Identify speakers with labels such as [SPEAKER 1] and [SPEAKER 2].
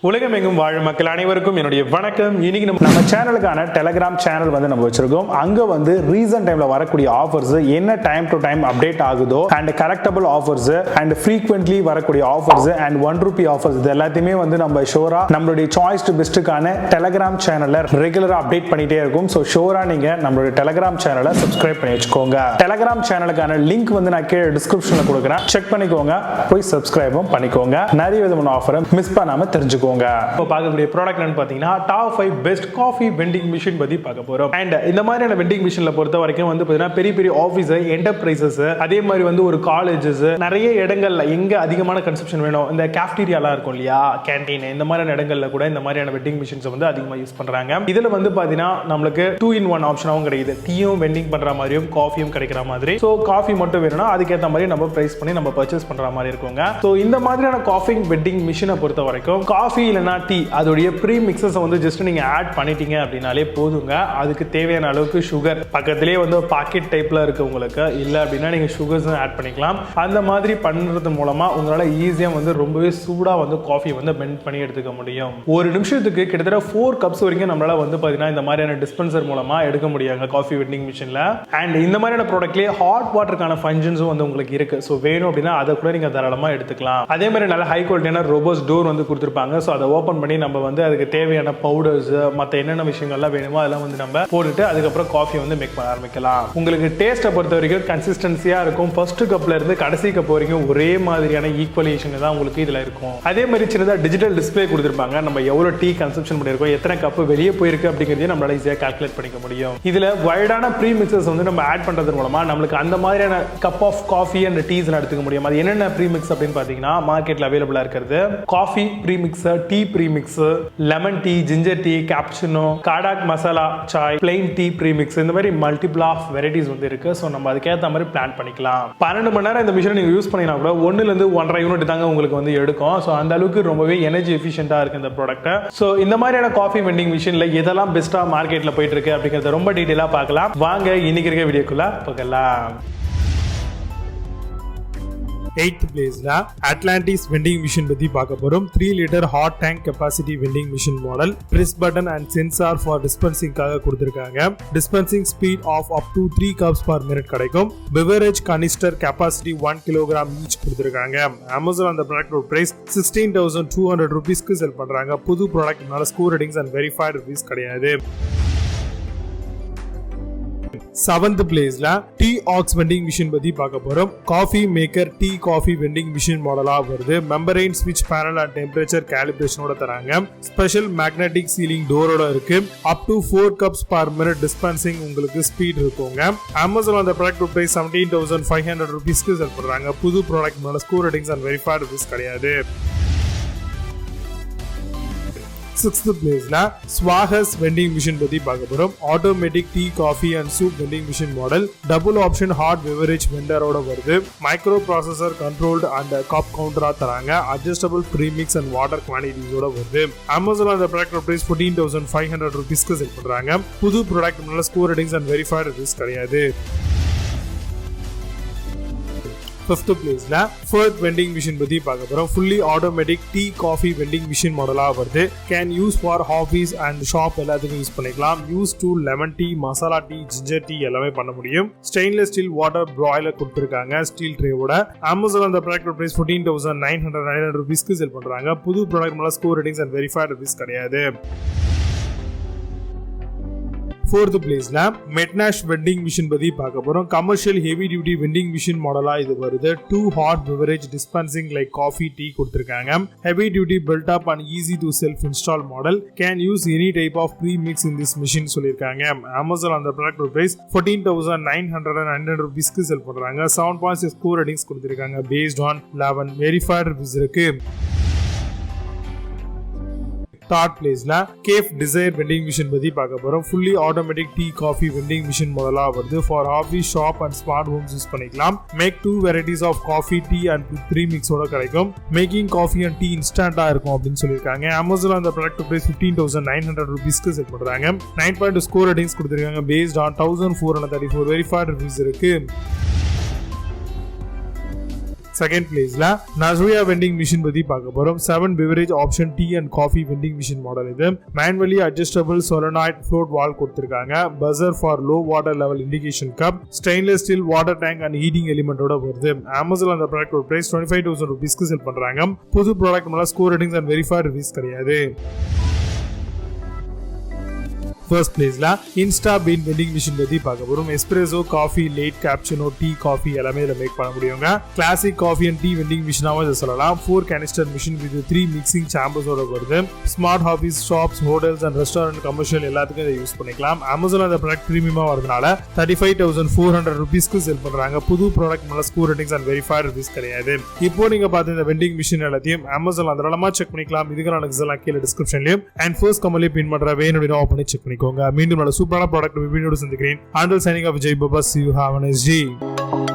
[SPEAKER 1] உலகமெங்கும் வாழும் மக்கள் அனைவருக்கும் என்னுடைய வணக்கம். இன்னைக்கு நம்ம சேனலுக்கான டெலிகிராம் சேனல் வந்து நம்ம வச்சிருக்கோம். அங்க வந்து ரீசன்ட் டைம்ல வரக்கூடிய ஆஃபர்ஸ் என்ன டைம் டு டைம் அப்டேட் ஆகுதோ and correctable offers and frequently வரக்கூடிய ஆஃபர்ஸ் அண்ட் ₹1 ஆஃபர்ஸ் இது எல்லாத்தையுமே வந்து நம்ம ஷோரா நம்மளுடைய சாய்ஸ் டு பெஸ்ட்டுக்கான டெலிகிராம் சேனல்ல ரெகுலரா அப்டேட் பண்ணிட்டே இருக்கும். ஸோ ஷோரா நீங்க நம்மளுடைய டெலிகிராம் சேனலை சப்ஸ்கிரைப் பண்ணி வச்சுக்கோங்க. டெலிகிராம் சேனலுக்கான லிங்க் வந்து நான் கீழே டிஸ்கிரிப்ஷன்ல கொடுக்குறேன், செக் பண்ணிக்கோங்க, போய் சப்ஸ்கிரைபும் பண்ணிக்கோங்க. நிறைய விதமான ஆஃபரை மிஸ் பண்ணாம தெரிஞ்சுக்கோங்க. இப்போ பார்க்கக்கூடிய ப்ராடக்ட் என்னன்னு பார்த்தீங்கன்னா top 5 best coffee vending machine பத்தி பார்க்க போறோம். அண்ட் இந்த மாதிரியான வெண்டிங் மிஷின்ல பொறுத்த வரைக்கும் வந்து பார்த்தீங்கன்னா பெரிய பெரிய ஆஃபீஸ், என்டர்பிரைசஸ், அதே மாதிரி வந்து ஒரு காலேஜஸ், நிறைய இடங்கள்ல எங்க அதிகமான கன்சப்ஷன் வேணும், இந்த கேஃப்டீரியாலாம் இருக்கும் இல்லையா, கேண்டீன், இந்த மாதிரியான இடங்கள்ல கூட இந்த மாதிரியான வெண்டிங் மிஷின்ஸ் வந்து அதிகமாக யூஸ் பண்றாங்க. இதுல வந்து பார்த்தீங்கன்னா நம்மளுக்கு 2-in-1 ஆப்ஷனாகவும் கிடைக்குது. டீயும் வெண்டிங் பண்ற மாதிரியும் காஃபியும் கிடைக்கிற மாதிரி. ஸோ காஃபி மட்டும் வேணும்னா அதுக்கேற்ற மாதிரி நம்ம பிரைஸ் பண்ணி நம்ம பர்ச்சேஸ் பண்ற மாதிரி இருக்குங்க. ஸோ இந்த மாதிரியான காஃபி வெண்டிங் மிஷினை பொறுத்த வரைக்கும் காஃபி இல்லைனா டீ அதோடைய ப்ரீ மிக்சஸ் வந்து ஜஸ்ட் நீங்க ஆட் பண்ணிட்டீங்க அப்படின்னாலே போதுங்க. அதுக்கு தேவையான அளவுக்கு சுகர் பக்கத்திலே வந்து பாக்கெட் டைப்ல இருக்கு உங்களுக்கு, இல்ல அப்படின்னா நீங்க சுகர்ஸ் ஆட் பண்ணிக்கலாம். அந்த மாதிரி பண்றது மூலமா உங்களால ஈஸியா வந்து ரொம்பவே சூடா வந்து காஃபி வந்து பெண்ட் பண்ணி எடுத்துக்க முடியும். ஒரு நிமிஷத்துக்கு கிட்டத்தட்ட 4 கப்ஸ் வரைக்கும் நம்மளால வந்து பாத்தீங்கன்னா இந்த மாதிரியான டிஸ்பென்சர் மூலமா எடுக்க முடியாங்க காஃபி வெண்டிங் மிஷின்ல. அண்ட் இந்த மாதிரியான ப்ராடக்ட்லயே ஹாட் வாட்டருக்கான ஃபங்க்ஷன்ஸும் வந்து உங்களுக்கு இருக்கு. ஸோ வேணும் அப்படின்னா அதை கூட நீங்க தாராளமா எடுத்துக்கலாம். அதே மாதிரி நல்ல ஹை குவாலிட்டியான ரோபோஸ் டோர் வந்து கொடுத்துருப்பாங்க. ஸோ அதை ஓப்பன் பண்ணி நம்ம வந்து அதுக்கு தேவையான பவுடர்ஸ் மற்ற என்னென்ன விஷயங்கள்லாம் வேணுமோ அதெல்லாம் வந்து நம்ம போட்டுட்டு அதுக்கப்புறம் காஃபி வந்து மேக் பண்ண ஆரம்பிக்கலாம். உங்களுக்கு டேஸ்ட்டை பொறுத்த வரைக்கும் கன்சிஸ்டன்சியா இருக்கும். ஃபர்ஸ்ட் கப்ல இருந்து கடைசி கப் வரைக்கும் ஒரே மாதிரியான ஈக்குவலேஷன் தான் உங்களுக்கு இதுல இருக்கும். அதே மாதிரி சின்னதா டிஜிட்டல் டிஸ்பிளே கொடுத்துருப்பாங்க. நம்ம எவ்வளவு டீ கன்சப்ஷன் பண்ணிருக்கோம், எத்தனை கப் வெளியே போயிருக்கு அப்படிங்கிறதையும் நம்மளால ஈஸியா கால்குலேட் பண்ணிக்க முடியும். இதுல வைடான ப்ரீ மிக்சஸ் வந்து நம்ம ஆட் பண்றது மூலமா நம்மளுக்கு அந்த மாதிரியான cup of coffee and teas எடுத்துக்க முடியும். அது என்னென்ன ப்ரீ மிக்ஸ் அப்படின்னு பாத்தீங்கன்னா மார்க்கெட்ல அவைலபிளா இருக்கிறது coffee pre mixer, tea premix, lemon tea, ginger tea, cappuccino, kadak masala chai, plain tea premix, இந்த மாதிரி மல்டிபிள் ஆஃப் வெரைட்டிஸ் வந்து இருக்கு. ஸோ நம்ம அதுக்கேற்ற மாதிரி பிளான் பண்ணிக்கலாம். 12 மணி நேரம் இந்த மிஷினை நீங்க யூஸ் பண்ணினா கூட 1 to 1.5 யூனிட் தாங்க உங்களுக்கு வந்து எடுக்கும். ஸோ அந்த அளவுக்கு ரொம்பவே எனர்ஜி எஃபிஷியன்டா இருக்கு இந்த ப்ராடக்ட். ஸோ இந்த மாதிரியான காஃபி வெண்டிங் மிஷின்ல எதெல்லாம் பெஸ்டா மார்க்கெட்ல போயிட்டு இருக்கு அப்படிங்கறத ரொம்ப டீடைலா பார்க்கலாம். வாங்க இன்னைக்கு இருக்க வீடியோக்குள்ள பார்க்கலாம். 8th பிளேஸ்ல Atlantis vending machine பத்தி பார்க்க போறோம். 3 liter hot tank capacity vending machine model, press button and sensor for dispensing காக கொடுத்திருக்காங்க. Dispensing speed of up to 3 cups per minute கிடைக்கும். Beverage canister capacity 1 kg each கொடுத்திருக்காங்க. Amazon அந்த product price ₹16,200 க்கு sell பண்றாங்க. புது ப்ராடக்ட்னால score ratings and verified reviews கிடையாது. 7th பிளேஸ்ல TeaOX vending machine பத்தி பார்க்க போறோம். Coffee maker tea coffee vending machine மாடலா வருது. மெம்பரைன் ஸ்விட்ச் பேனல் அண்ட் டெம்பரேச்சர் கேலிப்ரேஷனோட தராங்க. ஸ்பெஷல் மேக்னெட்டிக் சீலிங் டோரோட இருக்கு. Up to 4 cups per minute dispensing உங்களுக்கு ஸ்பீட் இருக்குங்க. Amazon அந்த ப்ராடக்ட் பிரைஸ் ₹17,500 க்கு செல் பண்றாங்க. புது ப்ராடக்ட்னால score ratings and verified reviews கிடையாது. 6th பிளேஸ்ல Swahas vending machine பத்தி பார்க்க போறோம். Automatic tea coffee and soup vending machine model, double option hot beverage வெண்டரோட வருது. Micro processor controlled and cup கவுண்டரா தராங்க. அட்ஜஸ்டபிள் ப்ரீமிக்ஸ் அண்ட் வாட்டர் குவான்டிட்டிஸோட வருது. Amazon அந்த ப்ராடக்ட் பிரைஸ் ₹14,500 க்கு செல் பண்றாங்க. புது ப்ராடக்ட் நல்ல score ratings and verified reviews கிடையாது. 5th பிளேஸ்ல Froth vending machine பத்தி பார்க்க போறோம். Fully automatic tea coffee vending machine மாடலா வருது. Can use for office and shop எல்லாத்துக்கும் யூஸ் பண்ணிக்கலாம். Use to lemon tea, masala tea, ginger tea எல்லாமே பண்ண முடியும். ஸ்டெயின்லெஸ் ஸ்டீல் வாட்டர் பிராய்லர் கொடுத்திருக்காங்க ஸ்டீல் ட்ரேவோட. Amazon அந்த ப்ராடக்ட் பிரைஸ் ₹14,900 க்கு செல் பண்றாங்க. புது ப்ராடக்ட் மேல score ratings and verified reviews கிடையாது. 4th பிளேஸ்ல Mitaansh vending machine பத்தி பார்க்க போறோம். Commercial heavy duty vending machine மாடலா இது வருது. 2 hot beverage dispensing like coffee, tea கொடுத்திருக்காங்க. Heavy duty built up and easy to self install model. Can use any type of pre-mix in this machine சொல்லிருக்காங்க. Amazon அந்த product price ₹14,900 க்கு sell பண்றாங்க. 7.6 score ratings கொடுத்திருக்காங்க. based on 11 verified reviews இருக்கு. 3rd பிளேஸ்ல cafe desire vending machine பத்தி பார்க்க போறோம். Fully automatic tea coffee vending machine மாடலா வருது. For office, shop and smart homes use பண்ணிக்கலாம். Make 2 varieties of coffee, tea and ப்ரீமிக்ஸோட கிடைக்கும். மேக்கிங் காஃபி அண்ட் டீ இன்ஸ்டன்டா இருக்கும் அப்படின்னு சொல்லியிருக்காங்க. Amazon அந்த ப்ராடக்ட் பிரைஸ் ₹15,900 க்கு செல் பண்றாங்க. 9.2 ஸ்கோர் ரேட்டிங்ஸ் கொடுத்திருக்காங்க. based on 1434 வெரிஃபைட் ரிவ்யூஸ் இருக்கு.
[SPEAKER 2] செகண்ட் பிளேஸ்ல Naucera vending machine பத்தி பார்க்க போறோம். 7 beverage option tea and coffee vending machine model இது. Manually adjustable solenoid float valve கொடுத்திருக்காங்க. Buzzer for low water level indication cup, stainless steel water tank and heating element ஓட வருது. Amazon அந்த product price 25,000 ரூபீஸ்க்கு செல் பண்றாங்க. புது ப்ராடக்ட் மேல score ratings and verified reviews கிடையாது. First place la Insta Bean vending machine பத்தி பார்க்க போறோம். espresso, coffee, late cappuccino, tea, coffee எல்லாமே இத மேக் பண்ண முடியுங்க. Classic coffee and tea vending machine ஆவே சொல்லலாம். 4 canister machine with 3 mixing chambers ஓட வருது. Smart office, shops, hotels and restaurant commercial எல்லாத்துக்கும் இத யூஸ் பண்ணிக்கலாம். Amazon அந்த ப்ராடக்ட் பிரீமியமா வரதுனால 35,400 ரூபீஸ்க்கு செல் பண்றாங்க. புது ப்ராடக்ட் மேல score ratings and verified reviews கிடையாது. இப்போ நீங்க பார்த்த இந்த vending machine எல்லாத்தையும் Amazon அதனாலமா செக் பண்ணிக்கலாம். இதுக்கான லிங்க்ஸ் எல்லாம் கீழ டிஸ்கிரிப்ஷன்லயும் and first கமெண்ட்ல பின் பண்ற வேணும்னு ஆஃப் பண்ணி செக் மீண்டும் நல்ல சூப்பரான ப்ராடக்ட் வீடியோட சந்திக்கிறேன். Until signing off, Vijay Baba, see you, have a nice day.